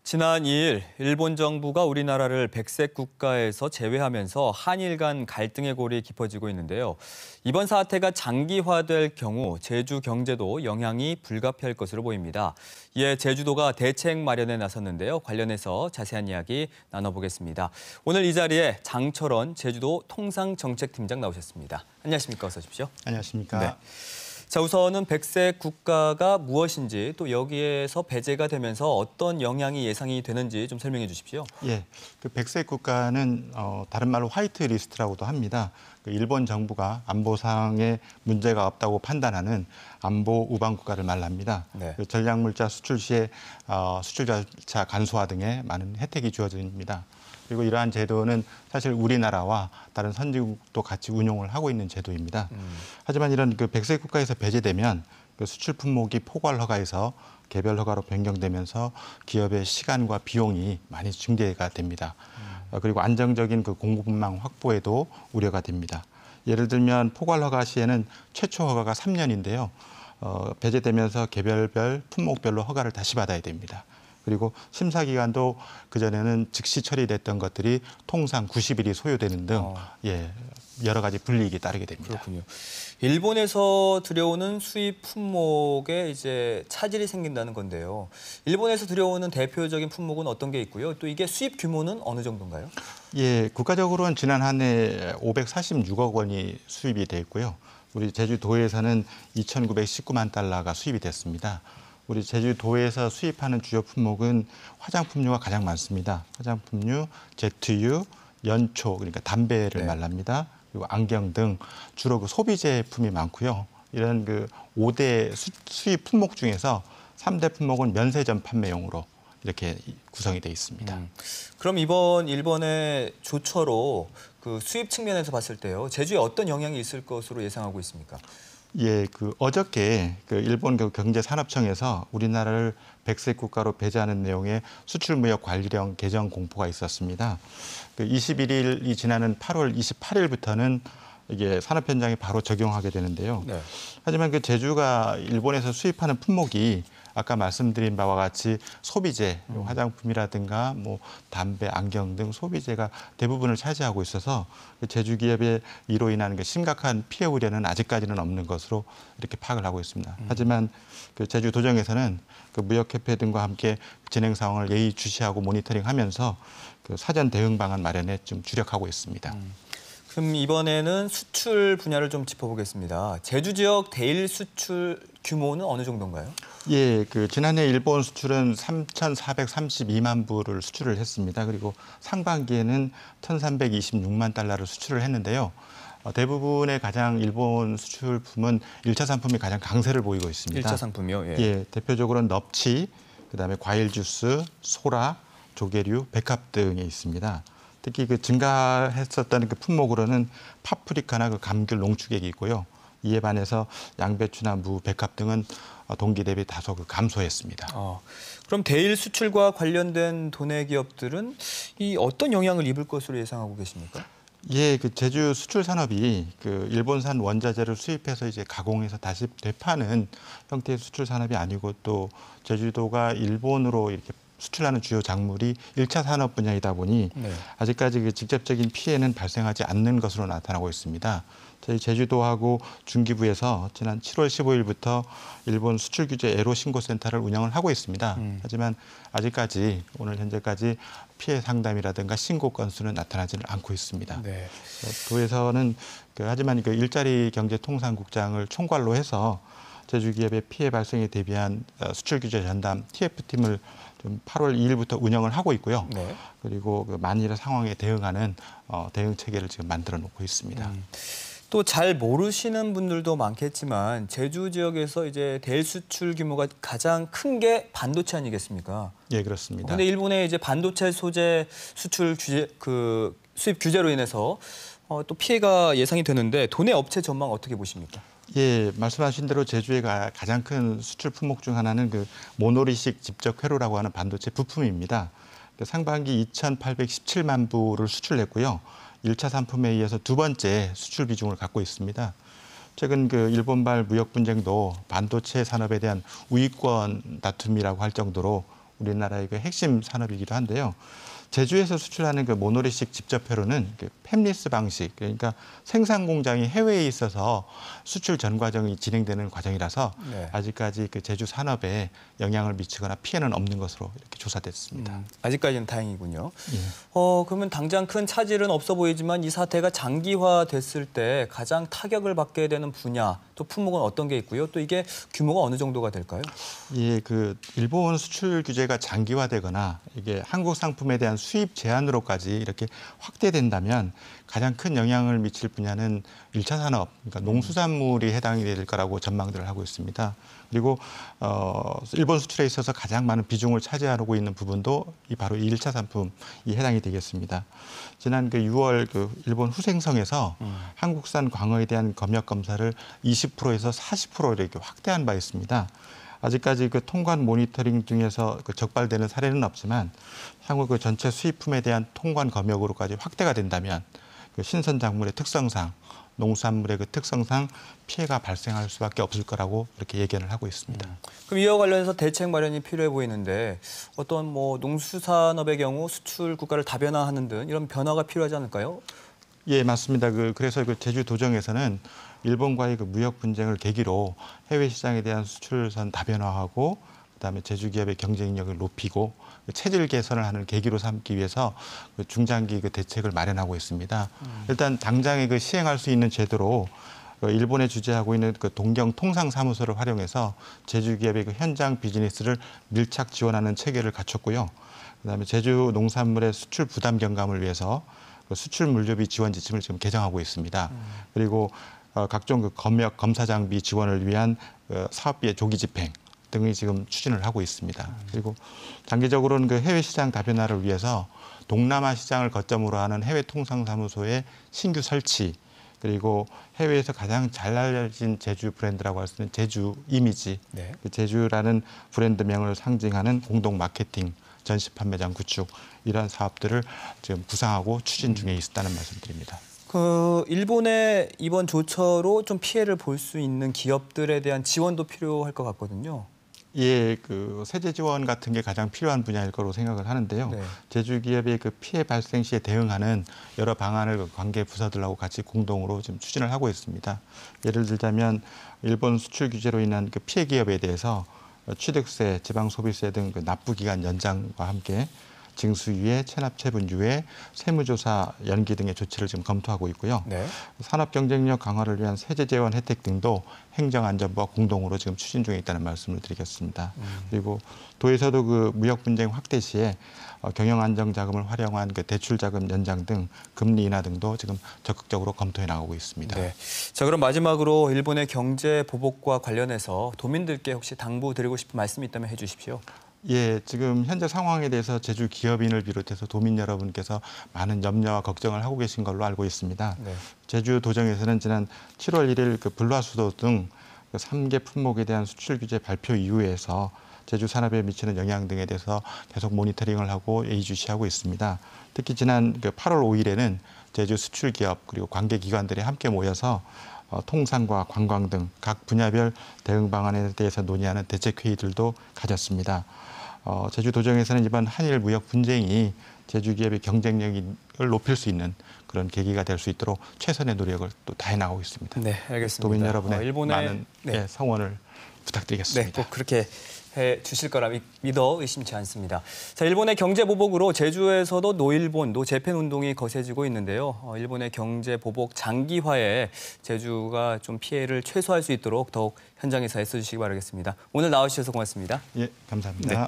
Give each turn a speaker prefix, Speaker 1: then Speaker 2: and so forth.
Speaker 1: 지난 2일 일본 정부가 우리나라를 백색 국가에서 제외하면서 한일 간 갈등의 골이 깊어지고 있는데요. 이번 사태가 장기화될 경우 제주 경제도 영향이 불가피할 것으로 보입니다. 이에 제주도가 대책 마련에 나섰는데요. 관련해서 자세한 이야기 나눠보겠습니다. 오늘 이 자리에 장철원 제주도 통상정책팀장 나오셨습니다. 안녕하십니까? 어서 오십시오.
Speaker 2: 안녕하십니까?
Speaker 1: 네. 자, 우선은 백색 국가가 무엇인지 또 여기에서 배제가 되면서 어떤 영향이 예상이 되는지 좀 설명해 주십시오.
Speaker 2: 예, 그 백색 국가는 다른 말로 화이트 리스트라고도 합니다. 그 일본 정부가 안보상에 문제가 없다고 판단하는 안보 우방 국가를 말합니다.
Speaker 1: 네.
Speaker 2: 그 전략물자 수출 시에 수출 절차 간소화 등의 많은 혜택이 주어집니다. 그리고 이러한 제도는 사실 우리나라와 다른 선진국도 같이 운용을 하고 있는 제도입니다. 하지만 이런 그 백색 국가에서 배제되면 그 수출 품목이 포괄 허가에서 개별 허가로 변경되면서 기업의 시간과 비용이 많이 증대가 됩니다. 그리고 안정적인 그 공급망 확보에도 우려가 됩니다. 예를 들면 포괄 허가 시에는 최초 허가가 3년인데요. 배제되면서 개별별 품목별로 허가를 다시 받아야 됩니다. 그리고 심사 기간도 그전에는 즉시 처리됐던 것들이 통상 90일이 소요되는 등 여러 가지 불이익이 따르게 됩니다.
Speaker 1: 그렇군요. 일본에서 들여오는 수입 품목에 이제 차질이 생긴다는 건데요. 일본에서 들여오는 대표적인 품목은 어떤 게 있고요? 또 이게 수입 규모는 어느 정도인가요?
Speaker 2: 예, 국가적으로는 지난 한 해 546억 원이 수입이 돼 있고요. 우리 제주도에서는 2,919만 달러가 수입이 됐습니다. 우리 제주도에서 수입하는 주요 품목은 화장품류가 가장 많습니다. 화장품류, 제트유, 연초, 그러니까 담배를 말합니다. 그리고 안경 등 주로 그 소비 제품이 많고요. 이런 그 5대 수입 품목 중에서 3대 품목은 면세점 판매용으로 이렇게 구성이 돼 있습니다.
Speaker 1: 그럼 이번 일본의 조처로 그 수입 측면에서 봤을 때요. 제주에 어떤 영향이 있을 것으로 예상하고 있습니까?
Speaker 2: 예, 그 어저께 그 일본 경제산업청에서 우리나라를 백색 국가로 배제하는 내용의 수출무역 관리령 개정 공포가 있었습니다. 그 21일이 지나는 8월 28일부터는 이게 산업 현장에 바로 적용하게 되는데요. 네. 하지만 그 제주가 일본에서 수입하는 품목이 아까 말씀드린 바와 같이 소비재, 화장품이라든가 뭐 담배, 안경 등 소비재가 대부분을 차지하고 있어서 제주 기업의 이로 인한 그 심각한 피해 우려는 아직까지는 없는 것으로 이렇게 파악을 하고 있습니다. 하지만 그 제주 도정에서는 그 무역협회 등과 함께 진행 상황을 예의주시하고 모니터링하면서 그 사전 대응 방안 마련에 좀 주력하고 있습니다.
Speaker 1: 그럼 이번에는 수출 분야를 좀 짚어보겠습니다. 제주 지역 대일 수출 규모는 어느 정도인가요?
Speaker 2: 예, 그 지난해 일본 수출은 3,432만 불을 수출을 했습니다. 그리고 상반기에는 1,326만 달러를 수출을 했는데요. 대부분의 가장 일본 수출품은 1차 상품이 가장 강세를 보이고 있습니다.
Speaker 1: 1차 상품이요? 예.
Speaker 2: 예, 대표적으로는 넙치, 그다음에 과일 주스, 소라, 조개류, 백합 등이 있습니다. 특히 그 증가했었다는 그 품목으로는 파프리카나 그 감귤 농축액이 있고요. 이에 반해서 양배추나 무, 백합 등은 동기 대비 다소 그 감소했습니다.
Speaker 1: 그럼 대일 수출과 관련된 도내 기업들은 이 어떤 영향을 입을 것으로 예상하고 계십니까?
Speaker 2: 예, 그 제주 수출 산업이 그 일본산 원자재를 수입해서 이제 가공해서 다시 되파는 형태의 수출 산업이 아니고 또 제주도가 일본으로 이렇게 수출하는 주요 작물이 1차 산업 분야이다 보니 아직까지 그 직접적인 피해는 발생하지 않는 것으로 나타나고 있습니다. 저희 제주도하고 중기부에서 지난 7월 15일부터 일본 수출 규제 애로 신고센터를 운영을 하고 있습니다. 하지만 아직까지 오늘 현재까지 피해 상담이라든가 신고 건수는 나타나지는 않고 있습니다. 네. 도에서는 하지만 그 일자리 경제통상국장을 총괄로 해서 제주 기업의 피해 발생에 대비한 수출 규제 전담 TF팀을 좀 8월 2일부터 운영을 하고 있고요. 네. 그리고 그 만일의 상황에 대응하는 대응 체계를 지금 만들어 놓고 있습니다.
Speaker 1: 또 잘 모르시는 분들도 많겠지만 제주 지역에서 이제 대일 수출 규모가 가장 큰 게 반도체 아니겠습니까?
Speaker 2: 예, 그렇습니다.
Speaker 1: 그런데 일본의 이제 반도체 소재 수출 규제 그 수입 규제로 인해서 또 피해가 예상이 되는데 도내 업체 전망 어떻게 보십니까?
Speaker 2: 예, 말씀하신 대로 제주의 가장 큰 수출 품목 중 하나는 그 모노리식 집적 회로라고 하는 반도체 부품입니다. 상반기 2,817만 부를 수출했고요. 1차 상품에 이어서 두 번째 수출 비중을 갖고 있습니다. 최근 그 일본발 무역 분쟁도 반도체 산업에 대한 우위권 다툼이라고 할 정도로 우리나라의 그 핵심 산업이기도 한데요. 제주에서 수출하는 그 모노리식 직접회로는 그 팹리스 방식, 그러니까 생산 공장이 해외에 있어서 수출 전 과정이 진행되는 과정이라서
Speaker 1: 네.
Speaker 2: 아직까지 그 제주 산업에 영향을 미치거나 피해는 없는 것으로 이렇게 조사됐습니다.
Speaker 1: 아직까지는 다행이군요.
Speaker 2: 예.
Speaker 1: 그러면 당장 큰 차질은 없어 보이지만 이 사태가 장기화됐을 때 가장 타격을 받게 되는 분야, 또 품목은 어떤 게 있고요? 또 이게 규모가 어느 정도가 될까요?
Speaker 2: 예, 그 일본 수출 규제가 장기화되거나 이게 한국 상품에 대한 수입 제한으로까지 이렇게 확대된다면 가장 큰 영향을 미칠 분야는 1차 산업, 그러니까 농수산물이 해당이 될 거라고 전망들을 하고 있습니다. 그리고 일본 수출에 있어서 가장 많은 비중을 차지하고 있는 부분도 이 바로 이 1차 상품이 해당이 되겠습니다. 지난 그 6월 그 일본 후생성에서 한국산 광어에 대한 검역 검사를 20%에서 40% 이렇게 확대한 바 있습니다. 아직까지 그 통관 모니터링 중에서 그 적발되는 사례는 없지만 향후 그 전체 수입품에 대한 통관 검역으로까지 확대가 된다면 그 신선 작물의 특성상 농산물의 그 특성상 피해가 발생할 수밖에 없을 거라고 이렇게 예견을 하고 있습니다.
Speaker 1: 그럼 이와 관련해서 대책 마련이 필요해 보이는데 어떤 뭐 농수산업의 경우 수출 국가를 다변화하는 등 이런 변화가 필요하지 않을까요?
Speaker 2: 예, 맞습니다. 그래서 그 제주도정에서는 일본과의 그 무역 분쟁을 계기로 해외 시장에 대한 수출선 다변화하고 그다음에 제주 기업의 경쟁력을 높이고 체질 개선을 하는 계기로 삼기 위해서 그 중장기 그 대책을 마련하고 있습니다. 일단 당장에 그 시행할 수 있는 제도로 일본에 주재하고 있는 그 동경 통상사무소를 활용해서 제주 기업의 그 현장 비즈니스를 밀착 지원하는 체계를 갖췄고요. 그다음에 제주 농산물의 수출 부담 경감을 위해서 그 수출 물류비 지원 지침을 지금 개정하고 있습니다. 그리고 각종 그 검역 검사 장비 지원을 위한 사업비의 조기 집행 등이 지금 추진을 하고 있습니다. 그리고 장기적으로는 그 해외 시장 다변화를 위해서 동남아 시장을 거점으로 하는 해외 통상사무소의 신규 설치, 그리고 해외에서 가장 잘 알려진 제주 브랜드라고 할 수 있는 제주 이미지,
Speaker 1: 네.
Speaker 2: 그 제주라는 브랜드명을 상징하는 공동 마케팅, 전시 판매장 구축 이러한 사업들을 지금 구상하고 추진 중에 있다는 말씀드립니다.
Speaker 1: 그 일본의 이번 조처로 좀 피해를 볼 수 있는 기업들에 대한 지원도 필요할 것 같거든요.
Speaker 2: 예, 그 세제 지원 같은 게 가장 필요한 분야일 거로 생각을 하는데요.
Speaker 1: 네.
Speaker 2: 제주 기업의 그 피해 발생 시에 대응하는 여러 방안을 그 관계 부서들하고 같이 공동으로 지금 추진을 하고 있습니다. 예를 들자면 일본 수출 규제로 인한 그 피해 기업에 대해서 취득세, 지방소비세 등 그 납부 기간 연장과 함께 징수유예, 체납체분 유예, 세무조사 연기 등의 조치를 지금 검토하고 있고요.
Speaker 1: 네.
Speaker 2: 산업 경쟁력 강화를 위한 세제 재원 혜택 등도 행정안전부와 공동으로 지금 추진 중에 있다는 말씀을 드리겠습니다. 그리고 도에서도 그 무역 분쟁 확대 시에 경영 안정 자금을 활용한 그 대출 자금 연장 등 금리 인하 등도 지금 적극적으로 검토해 나가고 있습니다.
Speaker 1: 네. 자, 그럼 마지막으로 일본의 경제 보복과 관련해서 도민들께 혹시 당부드리고 싶은 말씀이 있다면 해주십시오.
Speaker 2: 예, 지금 현재 상황에 대해서 제주 기업인을 비롯해서 도민 여러분께서 많은 염려와 걱정을 하고 계신 걸로 알고 있습니다.
Speaker 1: 네.
Speaker 2: 제주 도정에서는 지난 7월 1일 그 불화수도 등 3개 품목에 대한 수출 규제 발표 이후에서 제주 산업에 미치는 영향 등에 대해서 계속 모니터링을 하고 예의주시하고 있습니다. 특히 지난 8월 5일에는 제주 수출 기업 그리고 관계 기관들이 함께 모여서 통상과 관광 등 각 분야별 대응 방안에 대해서 논의하는 대책 회의들도 가졌습니다. 제주도정에서는 이번 한일 무역 분쟁이 제주 기업의 경쟁력을 높일 수 있는 그런 계기가 될 수 있도록 최선의 노력을 또 다해 나가고 있습니다.
Speaker 1: 네, 알겠습니다.
Speaker 2: 도민 여러분의
Speaker 1: 일본의
Speaker 2: 많은
Speaker 1: 네.
Speaker 2: 성원을 부탁드리겠습니다.
Speaker 1: 네, 꼭 그렇게 해 주실 거라 믿어 의심치 않습니다. 자, 일본의 경제 보복으로 제주에서도 노일본, 노재팬 운동이 거세지고 있는데요. 일본의 경제 보복 장기화에 제주가 좀 피해를 최소화할 수 있도록 더욱 현장에서 애써주시기 바라겠습니다. 오늘 나와주셔서 고맙습니다.
Speaker 2: 예, 감사합니다.
Speaker 1: 네.